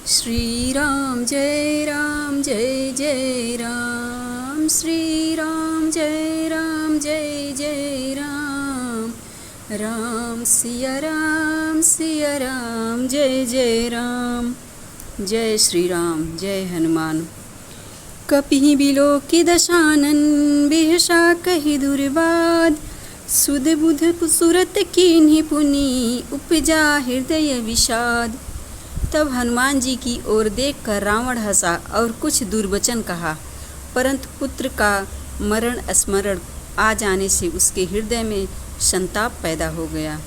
श्री राम जय राम जय जय राम। श्री राम जय राम जय जय राम। राम सिया राम जय जय राम। जय श्री राम जय हनुमान। कपिहि बिलोकि दशानन बिहसा कहि दुर्वाद। सुध बुध सुरत कीन्हि पुनि उपजा हृदय विषाद। तब हनुमान जी की ओर देखकर रावण हंसा और कुछ दुर्वचन कहा, परंतु पुत्र का मरण स्मरण आ जाने से उसके हृदय में संताप पैदा हो गया।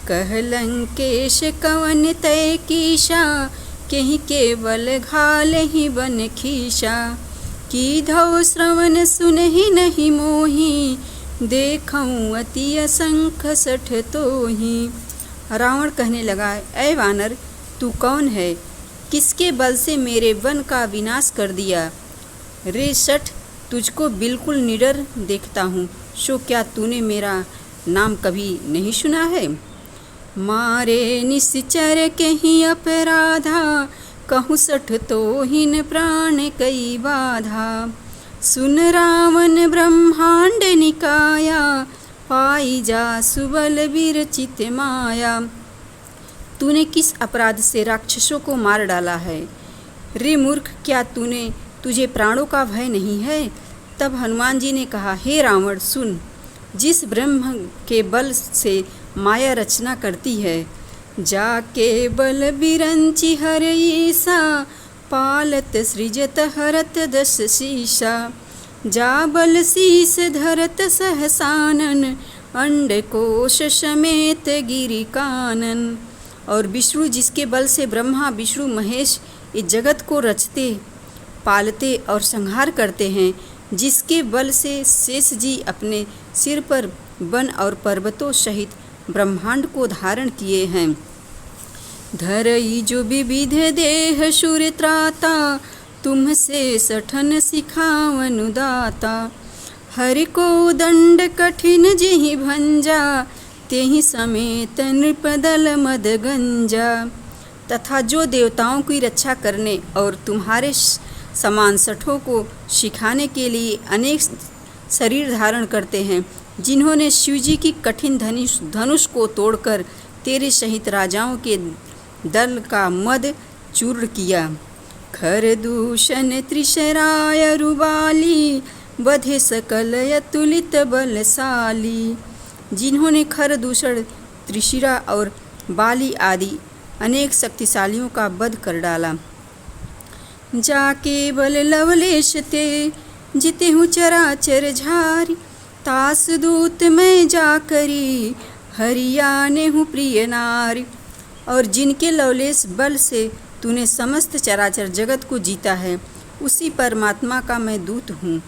कह लंकेश कवन तय कीशा, केहि केवल घाल ही बन खीसा। की धौ श्रवण सुनहि नहीं मोही, देखऊँ अति असंख सठ तोही। रावण कहने लगा, ऐ वानर, तू कौन है? किसके बल से मेरे वन का विनाश कर दिया? रे सठ, तुझको बिल्कुल निडर देखता हूँ, सो क्या तूने मेरा नाम कभी नहीं सुना है? मारे निश्चर कहीं अपराधा, कहूँ सठ तोहिन प्राण कई बाधा। सुन रावण ब्रह्मांड निकाया, पाई जा सुबल विरचित माया। तूने किस अपराध से राक्षसों को मार डाला है? रे मूर्ख, क्या तुझे प्राणों का भय नहीं है? तब हनुमान जी ने कहा, हे रावण सुन, जिस ब्रह्म के बल से माया रचना करती है, जाके बल बिरंचि हर ईसा, पालत सृजत हरत दस शीशा। जा बल शीस धरत सहसानन, अंड कोश समेत गिरि कानन। और विष्णु, जिसके बल से ब्रह्मा विष्णु महेश इस जगत को रचते पालते और संहार करते हैं, जिसके बल से शेष जी अपने सिर पर वन और पर्वतों सहित ब्रह्मांड को धारण किए हैं। धरई जो विविध देह शूर त्राता, तुमसे सठन सिखावनु दाता। हरि को दंड कठिन जिहि भंजा, तेहि समेत नृपदल मद गंजा। तथा जो देवताओं की रक्षा करने और तुम्हारे समान सठों को सिखाने के लिए अनेक शरीर धारण करते हैं, जिन्होंने शिवजी की कठिन धनुष को तोड़कर तेरे सहित राजाओं के दल का मद चूर्ण किया। खर दूषण त्रिशराय रुबाली, बधे सकल अतुलित बलशाली। जिन्होंने खर दूषण त्रिशिरा और बाली आदि अनेक शक्तिशालियों का वध कर डाला। जाके बल लवलेश ते, जिते हूँ चराचर झारी। तास दूत मैं जा करी, हरियाने हूँ प्रिय नारी। और जिनके लवलेश बल से तूने समस्त चराचर जगत को जीता है, उसी परमात्मा का मैं दूत हूँ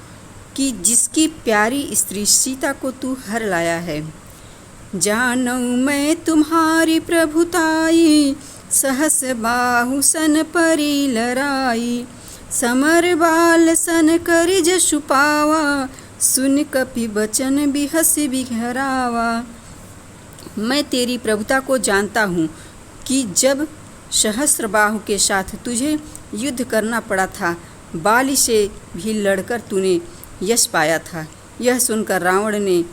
कि जिसकी प्यारी स्त्री सीता को तू हर लाया है। जानऊँ मैं तुम्हारी प्रभुताई, सहस बाहु सन परी लराई। समर बाल सन कर जशु पावा, सुन कपि बचन बिहस बिघरावा। मैं तेरी प्रभुता को जानता हूँ कि जब सहस्र बाहु के साथ तुझे युद्ध करना पड़ा था, बाली से भी लड़कर तूने यश पाया था। यह सुनकर रावण ने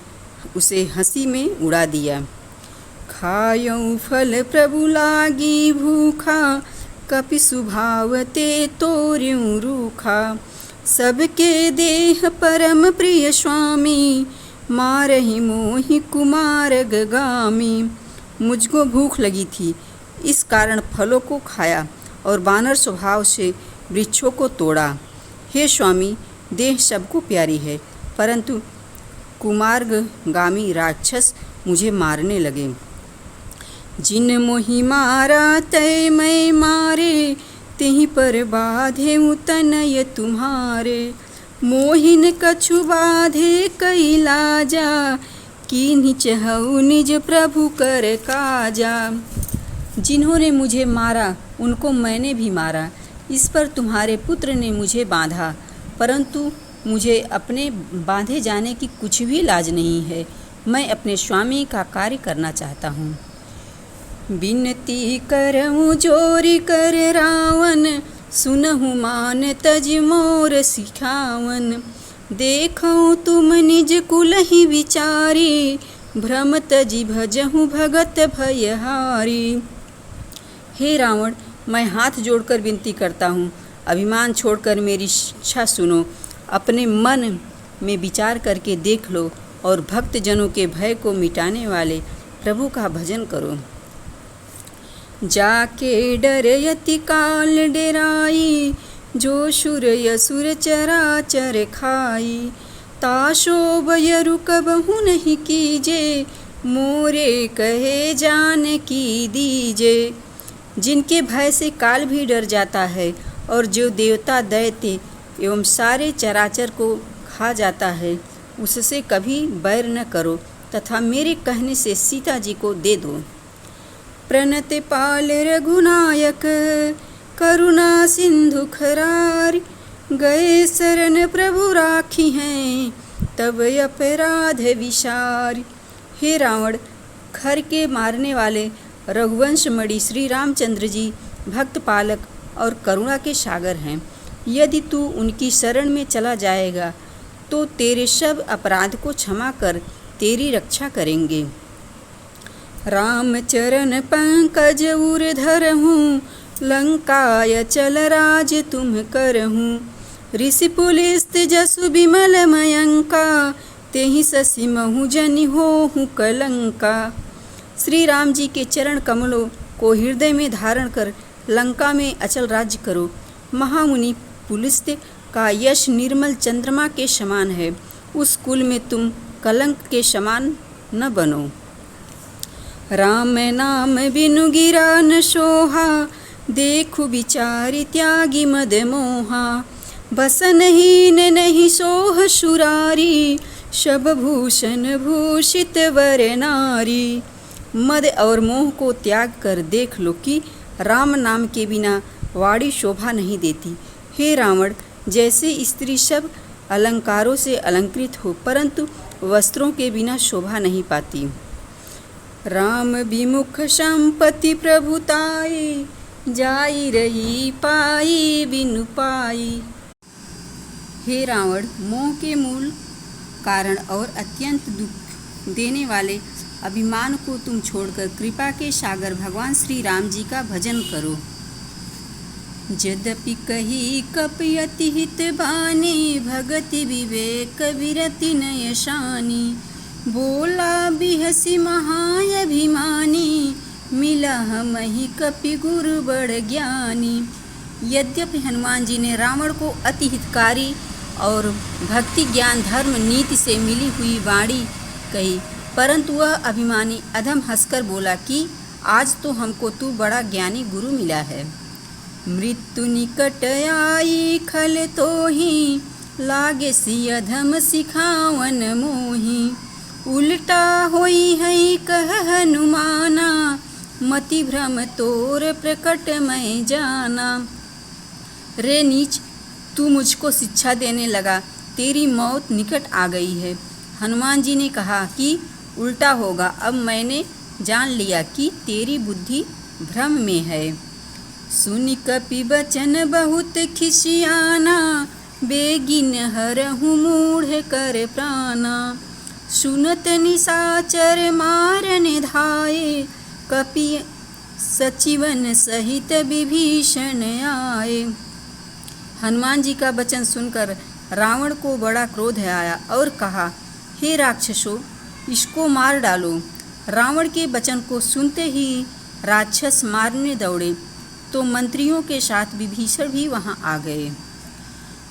उसे हंसी में उड़ा दिया। खायऊँ फल प्रभु लागी भूखा, कपि सुभाव ते तोर्यूं रूखा। सबके देह परम प्रिय स्वामी, मारहि मोहि कुमारग गामी। मुझको भूख लगी थी, इस कारण फलों को खाया और वानर स्वभाव से वृक्षों को तोड़ा। हे स्वामी, देह सबको प्यारी है, परंतु कुमार्गामी राक्षस मुझे मारने लगे। जिन मोहि मारा तय मैं मारे, तेहि पर बाधे तनय तुम्हारे। मोहिन कछु बाधे कई लाजा, कीन्हि चहऊ निज प्रभु कर काजा। जिन्होंने मुझे मारा उनको मैंने भी मारा, इस पर तुम्हारे पुत्र ने मुझे बांधा, परंतु मुझे अपने बांधे जाने की कुछ भी लाज नहीं है। मैं अपने स्वामी का कार्य करना चाहता हूँ। बिनती करऊँ जोरी कर रावण, सुनहु मान तज मोर सिखावन। देखऊँ तुम निज कुलहि विचारी, भ्रम तजी भजहु भगत भयहारी। हे रावण, मैं हाथ जोड़कर विनती करता हूँ, अभिमान छोड़कर मेरी इच्छा सुनो। अपने मन में विचार करके देख लो और भक्त जनों के भय को मिटाने वाले प्रभु का भजन करो। जाके डर यति काल डेराई, जो शुर यसुर चराचर खाई। ताशो बयरु कबहु नहीं कीजे, मोरे कहे जान की दीजे। जिनके भय से काल भी डर जाता है और जो देवता दैत्य एवं सारे चराचर को खा जाता है, उससे कभी बैर न करो तथा मेरे कहने से सीता जी को दे दो। प्रणत पाल रघुनायक, करुणा सिंधु खरार। गए शरण प्रभु राखी हैं, तब अपराध विशार। हे रावण, खर के मारने वाले रघुवंश मणि श्री रामचंद्र जी भक्त पालक और करुणा के सागर हैं। यदि तू उनकी शरण में चला जाएगा तो तेरे सब अपराध को क्षमा कर तेरी रक्षा करेंगे। राम चरण पंकज उर धरहूँ, लंकाय चल राज तुम करहूँ। ऋषि पुलिस्त जसु बिमल मयंका, तेहि ससी महु जनि होहु कलंका। श्री राम जी के चरण कमलों को हृदय में धारण कर लंका में अचल राज्य करो। महामुनि पुलिस्त का यश निर्मल चंद्रमा के समान है, उस कुल में तुम कलंक के समान न बनो। राम नाम बिनु गिरा न सोहा, देखु विचारि त्यागी मद मोहा। बसनहीन नहीं सोह सुरारी, सब भूषण भूषित वर नारी। मद और मोह को त्याग कर देख लो कि राम नाम के बिना वाणी शोभा नहीं देती। हे रावण, जैसे स्त्री सब अलंकारों से अलंकृत हो परंतु वस्त्रों के बिना शोभा नहीं पाती। राम विमुख संपत्ति प्रभुताई, जाई रही पाई बिनु पाई। हे रावण, मोह के मूल कारण और अत्यंत दुख देने वाले अभिमान को तुम छोड़कर कृपा के सागर भगवान श्री राम जी का भजन करो। यद्यपि कही कपयति हित बानी, भगति विवेक विरति नय शानी। बोला बिहसी महाअभिमानी, मिला हमहि कपि गुरु बड़ ज्ञानी। यद्यपि हनुमान जी ने रावण को अति हितकारी और भक्ति ज्ञान धर्म नीति से मिली हुई वाणी कही, परंतु वह अभिमानी अधम हंसकर बोला कि आज तो हमको तू बड़ा ज्ञानी गुरु मिला है। मृत्यु निकट आई खल तोहि, लागे सी अधम सिखावन मोहि। उल्टा होई है कह हनुमाना, मति भ्रम तोर प्रकट मैं जाना। रे नीच, तू मुझको शिक्षा देने लगा, तेरी मौत निकट आ गई है। हनुमान जी ने कहा कि उल्टा होगा। अब मैंने जान लिया कि तेरी बुद्धि भ्रम में है। सुनि कपि बचन बहुत खिसियाना, बेगिन हरहु मूढ़ कर प्राणा। सुनत निशाचर मारन धाये, कपि सचिवन सहित विभीषण आए। हनुमान जी का वचन सुनकर रावण को बड़ा क्रोध आया और कहा, हे राक्षसों, इसको मार डालो। रावण के वचन को सुनते ही राक्षस मारने दौड़े तो मंत्रियों के साथ विभीषण भी वहां आ गए।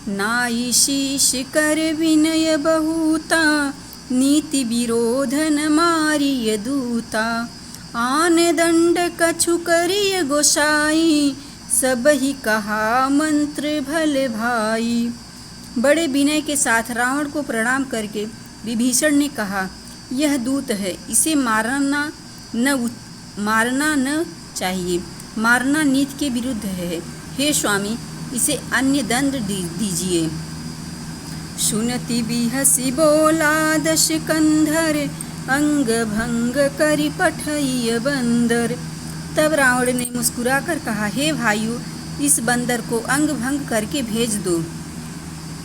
नाई शीश कर विनय बहुता, नीति विरोध न मारिय दूता। आन दंड कछु करिय गोसाई, सब ही कहा मंत्र भले भाई। बड़े विनय के साथ रावण को प्रणाम करके विभीषण ने कहा, यह दूत है, इसे मारना न चाहिए। मारना नीति के विरुद्ध है। हे स्वामी, इसे अन्य दंड दीजिए। सुनति बिहसी बोला दश कंधर, अंग भंग करि पठइय बंदर। तब रावण ने मुस्कुराकर कहा, हे भाइयों, इस बंदर को अंग भंग करके भेज दो।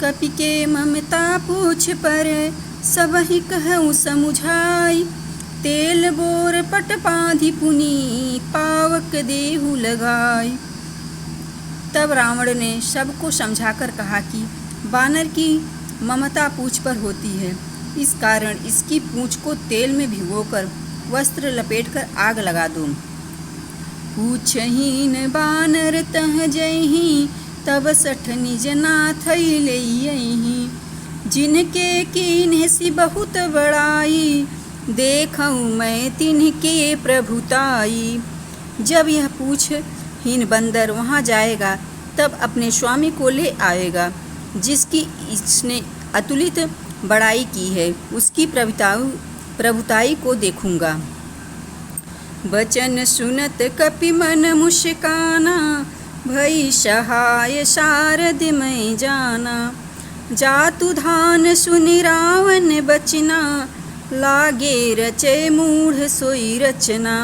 कपि के ममता पूछ पर सबहि कहूँ समुझाई, तेल बोर पट बाँधि पुनि पावक देहु लगाई। तब रावण ने सबको समझाकर कहा कि बानर की ममता पूंछ पर होती है, इस कारण इसकी पूंछ को तेल में भिगोकर वस्त्र लपेटकर आग लगा दो। पूछहीन बानर तह जयहि, तब सठ निज नाथ लइयहि, जिनके कीन्ह सी बहुत बड़ाई, देखऊँ मैं तिनके प्रभुताई। जब यह पूछहीन बंदर वहाँ जाएगा तब अपने स्वामी को ले आएगा, जिसकी इसने अतुलित बड़ाई की है, उसकी प्रभुताई को देखूंगा। बचन सुनत कपि मन मुस्काना, भई सहाय शारद मैं जाना। जातु धान सुनि रावण बचना, लागे रचे मूढ़ सोई रचना।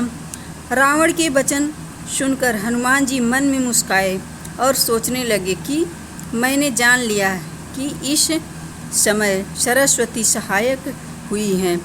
रावण के वचन सुनकर हनुमान जी मन में मुस्काए और सोचने लगे कि मैंने जान लिया कि इस समय सरस्वती सहायक हुई हैं।